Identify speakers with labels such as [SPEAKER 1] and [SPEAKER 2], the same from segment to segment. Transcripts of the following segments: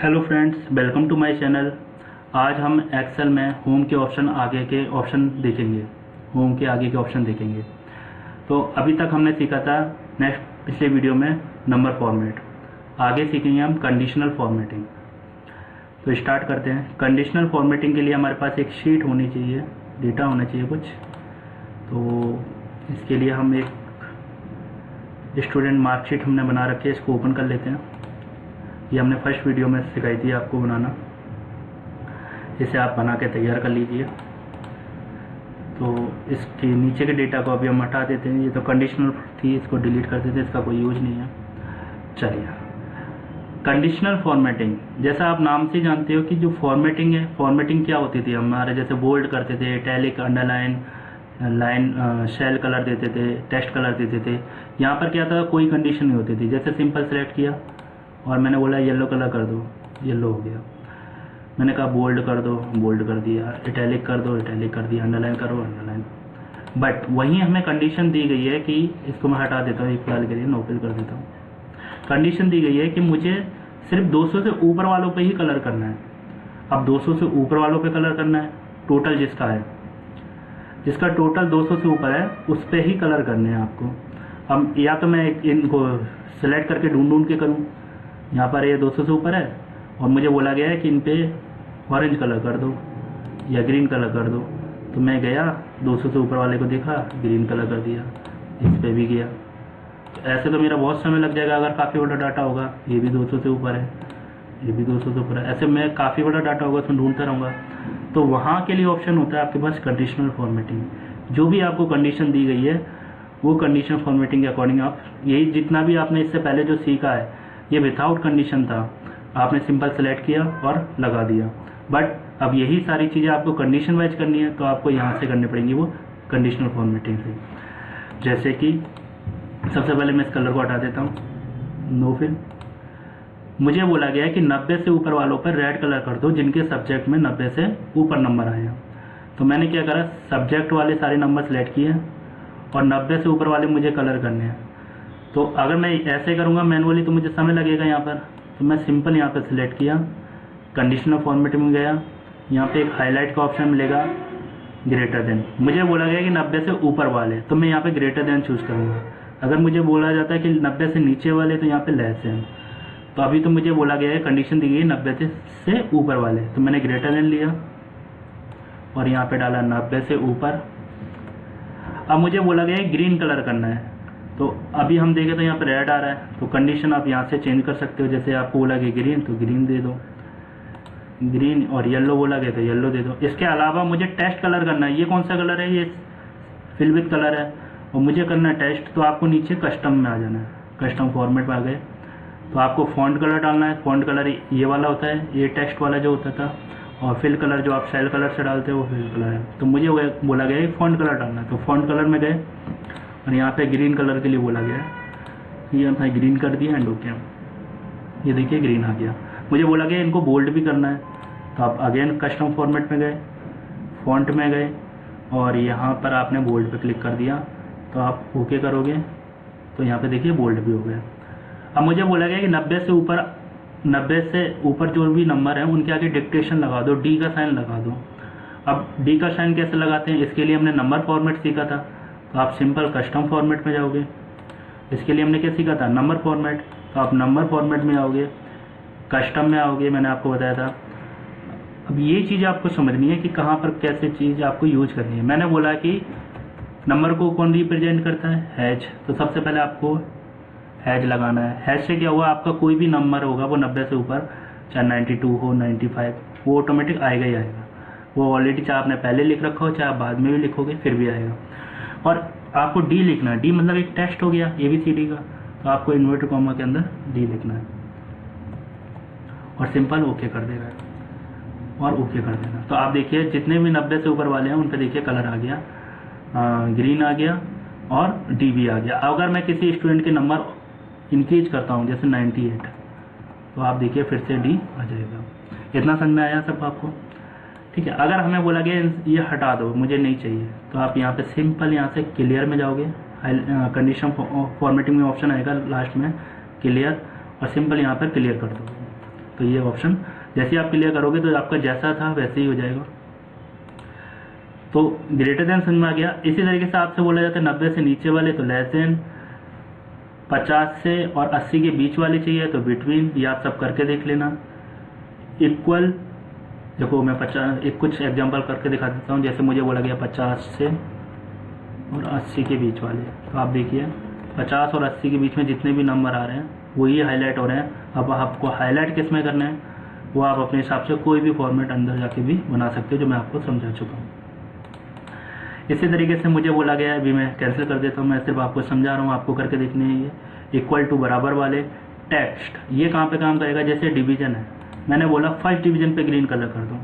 [SPEAKER 1] Hello friends, welcome to my channel. आज हम Excel में होम के ऑप्शन आगे के ऑप्शन देखेंगे। होम के आगे के ऑप्शन देखेंगे। तो अभी तक हमने सीखा था पिछले वीडियो में नंबर फॉर्मेट। आगे सीखेंगे हम कंडीशनल फॉर्मेटिंग। तो स्टार्ट करते हैं। कंडीशनल फॉर्मेटिंग के लिए हमारे पास एक शीट होनी चाहिए, डेटा होना चाहिए कुछ। तो इसके लिए हम एक स्टूडेंट मार्कशीट हमने बना रखी है, इसको ओपन कर लेते हैं। ये हमने फर्स्ट वीडियो में सिखाई थी आपको बनाना। इसे आप बना के तैयार कर लीजिए। तो इसके नीचे के डेटा को अभी हम हटा देते हैं। ये तो कंडीशनल थी, इसको डिलीट कर देते हैं, इसका कोई यूज नहीं है। चलिए, कंडीशनल फॉर्मेटिंग, जैसा आप नाम से जानते हो कि जो फॉर्मेटिंग है, फॉर्मेटिंग क्या होती थी हमारे, जैसे बोल्ड करते थे, italic, underline, line, shell colour देते थे, टेक्स्ट कलर देते थे। यहाँ पर क्या था, कोई कंडीशन नहीं होती थी। जैसे सिंपल सेलेक्ट किया और मैंने बोला येलो कलर कर दो, येलो हो गया। मैंने कहा बोल्ड कर दो, बोल्ड कर दिया, इटैलिक कर दो, इटैलिक कर दिया, अंडरलाइन करो, अंडरलाइन। बट वहीं हमें कंडीशन दी गई है कि इसको मैं हटा देता हूँ, एक फिलहाल के लिए नो फिल कर देता हूँ। कंडीशन दी गई है कि मुझे सिर्फ 200 से ऊपर वालों पे ही कलर करना है। अब 200 से ऊपर वालों पे कलर करना है, टोटल जिसका है, जिसका टोटल 200 से ऊपर है उस पर ही कलर करने हैं आपको। अब या तो मैं इनको सेलेक्ट करके ढूंढ के करूँ। यहाँ पर ये 200 से ऊपर है और मुझे बोला गया है कि इन पे ऑरेंज कलर कर दो या ग्रीन कलर कर दो। तो मैं गया, 200 से ऊपर वाले को देखा, ग्रीन कलर कर दिया, इस पे भी गया। तो ऐसे तो मेरा बहुत समय लग जाएगा अगर काफ़ी बड़ा डाटा होगा। ये भी 200 से ऊपर है, ये भी 200 से ऊपर है। ऐसे मैं काफ़ी बड़ा डाटा होगा उसमें ढूंढता रहूँगा। तो वहाँ के लिए ऑप्शन होता है आपके पास कंडीशनल फॉर्मेटिंग। जो भी आपको कंडीशन दी गई है वो कंडीशन फॉर्मेटिंग के अकॉर्डिंग आप, यही जितना भी आपने इससे पहले जो सीखा है ये विदाउट कंडीशन था, आपने सिंपल सेलेक्ट किया और लगा दिया। बट अब यही सारी चीज़ें आपको कंडीशन वाइज करनी है, तो आपको यहाँ से करनी पड़ेंगी वो कंडीशनल फॉर्मेटिंग से। जैसे कि सबसे पहले मैं इस कलर को हटा देता हूँ, नो फिल। मुझे बोला गया है कि 90 से ऊपर वालों पर रेड कलर कर दो जिनके सब्जेक्ट में 90 से ऊपर नंबर आए हैं। तो मैंने क्या करा, सब्जेक्ट वाले सारे नंबर सेलेक्ट किए और 90 से ऊपर वाले मुझे कलर करने हैं। तो अगर मैं ऐसे करूँगा मैनुअली तो मुझे समय लगेगा यहाँ पर। तो मैं सिंपल यहाँ पर सिलेक्ट किया, कंडीशनल फॉर्मेटिंग में गया, यहाँ पे एक हाईलाइट का ऑप्शन मिलेगा, ग्रेटर देन। मुझे बोला गया कि 90 से ऊपर वाले, तो मैं यहाँ पे ग्रेटर देन चूज़ करूँगा। अगर मुझे बोला जाता है कि 90 से नीचे वाले, तो यहाँ पे लेस देन। तो अभी तो मुझे बोला गया है, कंडीशन दी गई है 90 से ऊपर वाले, तो मैंने ग्रेटर देन लिया और यहाँ पे डाला 90 से ऊपर। अब मुझे बोला गया है ग्रीन कलर करना है, तो अभी हम देखें तो यहाँ पर रेड आ रहा है। तो कंडीशन आप यहाँ से चेंज कर सकते हो। जैसे आपको बोला गया ग्रीन, तो ग्रीन दे दो, ग्रीन। और येलो बोला गया तो येलो दे दो। इसके अलावा मुझे टेस्ट कलर करना है। ये कौन सा कलर है, ये फिल विथ कलर है और मुझे करना है टेस्ट। तो आपको नीचे कस्टम में आ जाना है, कस्टम फॉर्मेट में आ गए। तो आपको फॉन्ट कलर डालना है। फॉन्ट कलर ये वाला होता है, ये टेक्स्ट वाला जो होता था। और फिल कलर जो आप शेल कलर से डालते हो वो फिल कलर है। तो मुझे बोला गया है फॉन्ट कलर डालना है, तो फॉन्ट कलर में गए और यहाँ पे ग्रीन कलर के लिए बोला गया है। ये मैं ग्रीन कर दिया एंड ओके। ये देखिए ग्रीन आ गया। मुझे बोला गया इनको बोल्ड भी करना है, तो आप अगेन कस्टम फॉर्मेट में गए, फॉन्ट में गए और यहाँ पर आपने बोल्ड पे क्लिक कर दिया। तो आप ओके करोगे तो यहाँ पे देखिए बोल्ड भी हो गया। अब मुझे बोला गया कि 90 से ऊपर जो भी नंबर है उनके आगे डिक्टेशन लगा दो, डी का साइन लगा दो। अब डी का साइन कैसे लगाते हैं, इसके लिए हमने नंबर फॉर्मेट सीखा था। तो आप सिंपल कस्टम फॉर्मेट में जाओगे। इसके लिए हमने क्या सीखा था, नंबर फॉर्मेट। तो आप नंबर फॉर्मेट में आओगे, कस्टम में आओगे, मैंने आपको बताया था। अब ये चीज़ आपको समझनी है कि कहाँ पर कैसे चीज़ आपको यूज करनी है। मैंने बोला कि नंबर को कौन रिप्रेजेंट करता है, हैज। तो सबसे पहले आपको हैज लगाना है। हैज से क्या हुआ, आपका कोई भी नंबर होगा वो 90 से ऊपर, चाहे 92 हो, 95, वो ऑटोमेटिक आएगा ही आएगा। वो ऑलरेडी चाहे आपने पहले लिख रखा हो, चाहे आप बाद में भी लिखोगे फिर भी आएगा। और आपको डी लिखना है। डी मतलब एक टेक्स्ट हो गया ABCD का, तो आपको इन्वर्टर कॉमा के अंदर डी लिखना है और सिंपल ओके कर देना है और ओके कर देना। तो आप देखिए जितने भी 90 से ऊपर वाले हैं उन पर देखिए कलर आ गया, ग्रीन आ गया और डी भी आ गया। अगर मैं किसी स्टूडेंट के नंबर इंक्रीज करता हूँ जैसे 98, तो आप देखिए फिर से डी आ जाएगा। इतना समझ में आया सब आपको, ठीक है। अगर हमें बोला गया ये हटा दो, मुझे नहीं चाहिए, तो आप यहाँ पे सिंपल यहाँ से क्लियर में जाओगे। कंडीशन फॉर्मेटिंग में ऑप्शन आएगा लास्ट में क्लियर, और सिंपल यहाँ पर क्लियर कर दो। तो ये ऑप्शन जैसे ही आप क्लियर करोगे तो आपका जैसा था वैसे ही हो जाएगा। तो ग्रेटर देन समझ में आ गया। इसी तरीके से आपसे बोला जाता है 90 से नीचे वाले तो लेस देन, 50 से और 80 के बीच वाले चाहिए तो बिटवीन, ये आप सब करके देख लेना। इक्वल, देखो मैं 50 एक कुछ एग्जांपल करके दिखा देता हूँ। जैसे मुझे बोला गया 50 से और 80 के बीच वाले, तो आप देखिए 50 और 80 के बीच में जितने भी नंबर आ रहे हैं वही हाईलाइट हो रहे हैं। अब आपको हाईलाइट किस में करना है वो आप अपने हिसाब से कोई भी फॉर्मेट अंदर जाके भी बना सकते हो, जो मैं आपको समझा चुका हूँ। इसी तरीके से मुझे बोला गया है, अभी मैं कैंसिल कर देता हूँ, मैं सिर्फ आपको समझा रहा हूँ, आपको करके देखने है। ये इक्वल टू बराबर वाले टेक्स्ट, ये कहाँ पे काम करेगा? जैसे डिवीजन है, मैंने बोला फर्स्ट डिवीजन पे ग्रीन कलर कर दो,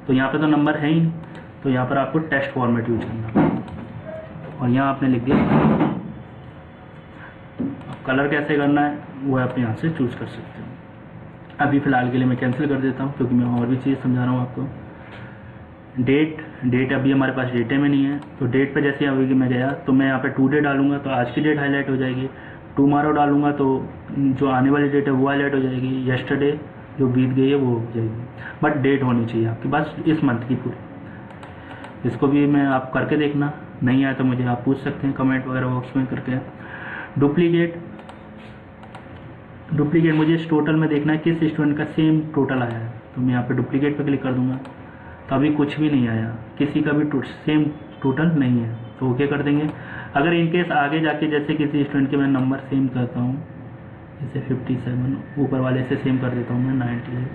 [SPEAKER 1] तो यहाँ पे तो नंबर है ही नहीं, तो यहाँ पर आपको टेक्स्ट फॉर्मेट यूज करना और यहाँ आपने लिख दिया। कलर कैसे करना है वो आप यहाँ से चूज कर सकते हो। अभी फ़िलहाल के लिए मैं कैंसिल कर देता हूँ क्योंकि मैं और भी चीज़ समझा रहा हूँ आपको। डेट अभी हमारे पास डेटे में नहीं है, तो डेट पे जैसे अभी मैं गया तो मैं यहाँ पे टुडे डालूंगा तो आज की डेट हाईलाइट हो जाएगी। टुमारो डालूंगा तो जो आने वाली डेट है वो हाईलाइट हो जाएगी। यस्टरडे जो बीत गई है वो हो जाएगी, बट डेट होनी चाहिए आपके पास इस मंथ की पूरी। इसको भी मैं आप करके देखना, नहीं आया तो मुझे आप पूछ सकते हैं कमेंट वगैरह बॉक्स में करके। डुप्लीकेट मुझे इस टोटल में देखना है किस स्टूडेंट का सेम टोटल आया है, तो मैं यहाँ पे डुप्लीकेट पे क्लिक कर दूंगा तो अभी कुछ भी नहीं आया, किसी का भी सेम टोटल नहीं है, तो ओके कर देंगे। अगर इनकेस आगे जाके जैसे किसी स्टूडेंट के मैं नंबर सेम करता हूँ, जैसे 57 ऊपर वाले से सेम कर देता हूँ मैं 98,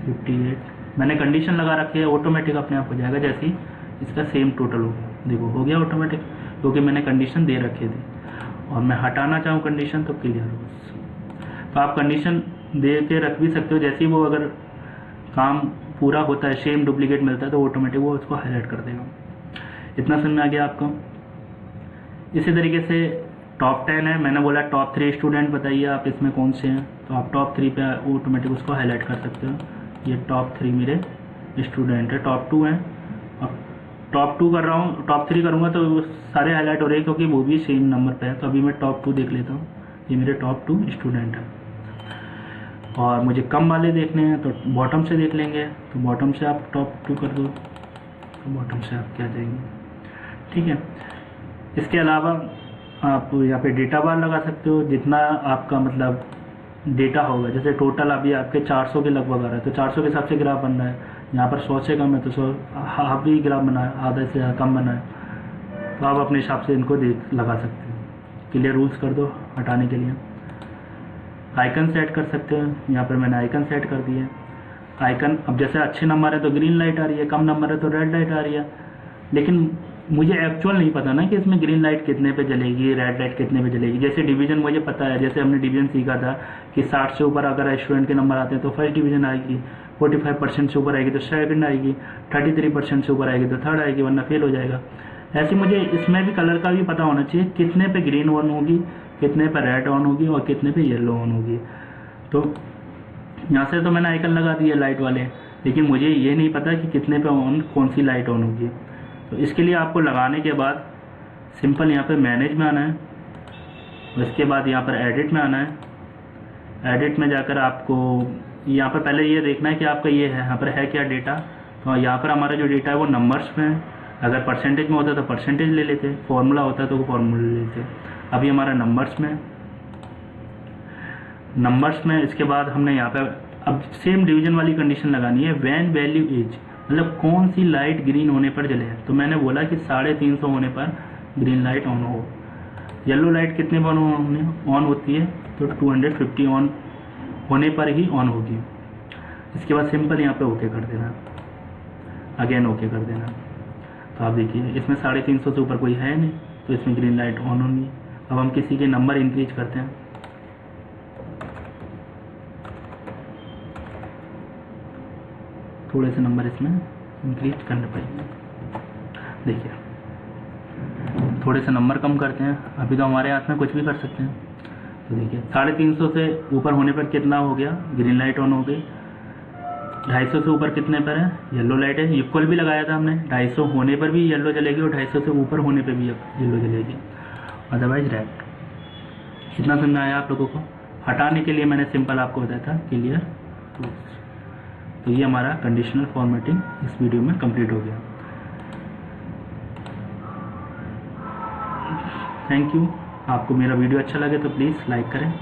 [SPEAKER 1] 58, मैंने कंडीशन लगा रखी है, ऑटोमेटिक अपने आप हो जाएगा जैसे ही इसका सेम टोटल हो गया। देखो हो गया ऑटोमेटिक, क्योंकि मैंने कंडीशन दे रखी थी। और मैं हटाना चाहूँ कंडीशन तो क्लियर हो, तो आप कंडीशन दे के रख भी सकते हो। जैसे ही वो अगर काम पूरा होता है, सेम डुप्लीकेट मिलता है, तो ऑटोमेटिक वो उसको हाईलाइट कर देगा। इतना समझ में आ गया आपको। इसी तरीके से टॉप 10 है, मैंने बोला टॉप 3 स्टूडेंट बताइए आप इसमें कौन से हैं, तो आप टॉप 3 पे ऑटोमेटिक उसको हाईलाइट कर सकते हो। ये टॉप 3 मेरे स्टूडेंट है। टॉप 2 हैं, अब टॉप 2 कर रहा हूँ, टॉप 3 करूँगा तो सारे हाईलाइट हो रहे हैं क्योंकि वो भी सेम नंबर पे है। तो अभी मैं टॉप 2 देख लेता हूँ, ये मेरे टॉप 2 स्टूडेंट हैं। और मुझे कम वाले देखने हैं तो बॉटम से देख लेंगे, तो बॉटम से आप टॉप 2 कर दो, तो बॉटम से आप क्या जाएंगे, ठीक है। इसके अलावा आप यहाँ पे डेटा बार लगा सकते हो, जितना आपका मतलब डेटा होगा। जैसे टोटल अभी आपके 400 के लगभग आ रहा है, तो 400 के हिसाब से ग्राफ बनना है। यहाँ पर 100 से कम है तो 100 हाफ ही ग्राफ बना है, आधे से कम बना है, तो आप अपने हिसाब से इनको लगा सकते हो। क्लियर रूल्स कर दो हटाने के लिए। आइकन सेट कर सकते हो, यहाँ पर मैंने आइकन सेट कर दिए। आइकन अब जैसे अच्छे नंबर है तो ग्रीन लाइट आ रही है, कम नंबर है तो रेड लाइट आ रही है, लेकिन मुझे एक्चुअल नहीं पता ना कि इसमें ग्रीन लाइट कितने पे जलेगी, रेड लाइट कितने पे जलेगी। जैसे डिवीजन मुझे पता है, जैसे हमने डिवीजन सीखा था कि 60 से ऊपर अगर स्टूडेंट के नंबर आते हैं तो फर्स्ट डिवीजन आएगी, 45% से ऊपर आएगी तो सेकंड आएगी, 33% से ऊपर आएगी तो थर्ड आएगी, वरना फेल हो जाएगा। ऐसे मुझे इसमें भी कलर का भी पता होना चाहिए, कितने पे ग्रीन ऑन होगी, कितने पे रेड ऑन होगी और कितने पे येलो ऑन होगी। तो यहाँ से तो मैंने आइकन लगा दिए लाइट वाले, लेकिन मुझे ये नहीं पता कि कितने पे ऑन कौन सी लाइट ऑन होगी। तो इसके लिए आपको लगाने के बाद सिंपल यहाँ पे मैनेज में आना है, उसके बाद यहाँ पर एडिट में आना है। एडिट में जाकर आपको यहाँ पर पहले ये देखना है कि आपका ये है, यहाँ पर है क्या डेटा। तो यहाँ पर हमारा जो डेटा है वो नंबर्स में है, अगर परसेंटेज में होता तो परसेंटेज ले लेते, फॉर्मूला होता तो फॉर्मूला ले लेते। अभी हमारा नंबर्स में इसके बाद हमने यहाँ पर अब सेम डिवीजन वाली कंडीशन लगानी है। व्हेन वैल्यू इज, मतलब कौन सी लाइट ग्रीन होने पर जले। तो मैंने बोला कि 350 होने पर ग्रीन लाइट ऑन हो। येलो लाइट कितने पर ऑन होती है, तो 250 ऑन होने पर ही ऑन होगी। इसके बाद सिंपल यहाँ पे ओके कर देना, अगेन ओके कर देना। तो आप देखिए इसमें 350 से ऊपर कोई है नहीं, तो इसमें ग्रीन लाइट ऑन होनी है। अब हम किसी के नंबर इंक्रीज करते हैं, थोड़े से नंबर इसमें इंक्रीज करने पड़ेंगे। देखिए थोड़े से नंबर कम करते हैं, अभी तो हमारे हाथ में कुछ भी कर सकते हैं। तो देखिए 350 से ऊपर होने पर कितना हो गया, ग्रीन लाइट ऑन हो गई। 250 से ऊपर कितने पर है, येलो लाइट है। इक्वल भी लगाया था हमने, 250 होने पर भी येलो जलेगी और 250 से ऊपर होने पर भी येलो जलेगी, अदरवाइज रेड। इतना समझ में आया आप लोगों को। हटाने के लिए मैंने सिंपल आपको बताया था क्लियर तो ये हमारा कंडीशनल फॉर्मेटिंग इस वीडियो में कंप्लीट हो गया। Thank you. आपको मेरा वीडियो अच्छा लगे तो प्लीज़ लाइक करें।